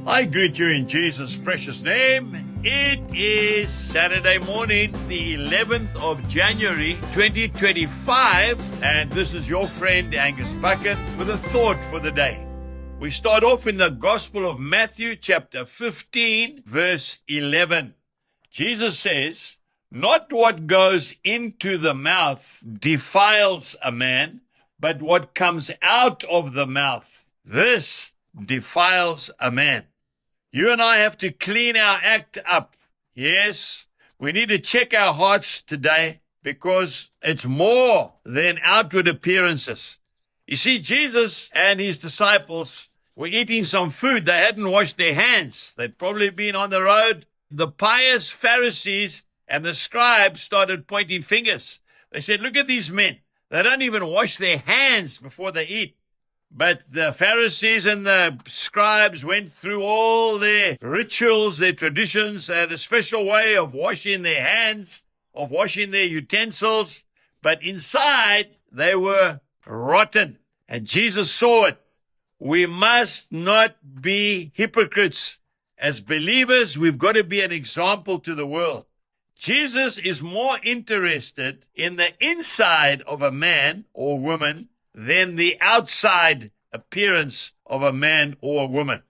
I greet you in Jesus' precious name. It is Saturday morning, the 11th of January, 2025, and this is your friend Angus Buchen with a thought for the day. We start off in the Gospel of Matthew, chapter 15, verse 11. Jesus says, "Not what goes into the mouth defiles a man, but what comes out of the mouth, this defiles a man." You and I have to clean our act up. Yes, we need to check our hearts today because it's more than outward appearances. You see, Jesus and his disciples were eating some food. They hadn't washed their hands. They'd probably been on the road. The pious Pharisees and the scribes started pointing fingers. They said, "Look at these men. They don't even wash their hands before they eat." But the Pharisees and the scribes went through all their rituals, their traditions. They had a special way of washing their hands, of washing their utensils. But inside, they were rotten. And Jesus saw it. We must not be hypocrites. As believers, we've got to be an example to the world. Jesus is more interested in the inside of a man or woman than the outside appearance of a man or a woman.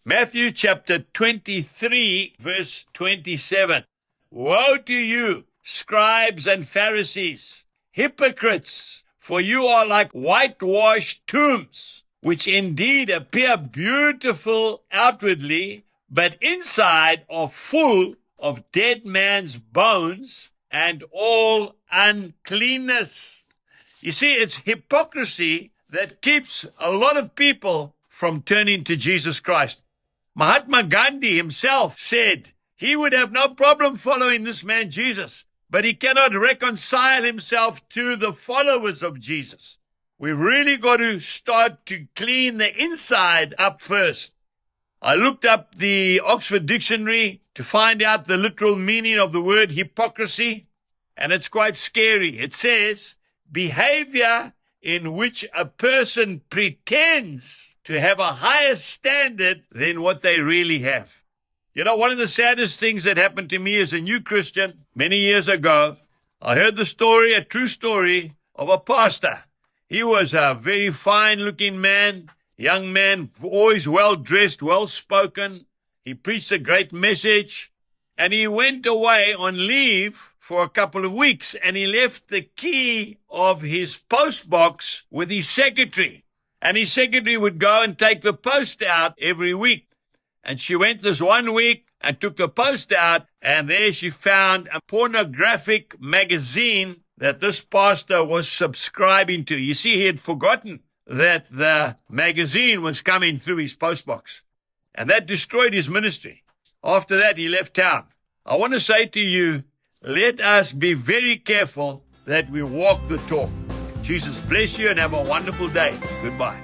Matthew chapter 23, verse 27. "Woe to you, scribes and Pharisees, hypocrites, for you are like whitewashed tombs, which indeed appear beautiful outwardly, but inside are full of dead man's bones and all uncleanness." You see, it's hypocrisy that keeps a lot of people from turning to Jesus Christ. Mahatma Gandhi himself said he would have no problem following this man Jesus, but he cannot reconcile himself to the followers of Jesus. We've really got to start to clean the inside up first. I looked up the Oxford Dictionary to find out the literal meaning of the word hypocrisy, and it's quite scary. It says, behavior in which a person pretends to have a higher standard than what they really have. You know, one of the saddest things that happened to me as a new Christian many years ago, I heard the story, a true story, of a pastor. He was a very fine-looking man, young man, always well-dressed, well-spoken. He preached a great message, and he went away on leave for a couple of weeks, and he left the key of his post box with his secretary. And his secretary would go and take the post out every week. And she went this one week and took the post out, and there she found a pornographic magazine that this pastor was subscribing to. You see, he had forgotten that the magazine was coming through his post box. And that destroyed his ministry. After that, he left town. I want to say to you, let us be very careful that we walk the talk. Jesus bless you and have a wonderful day. Goodbye.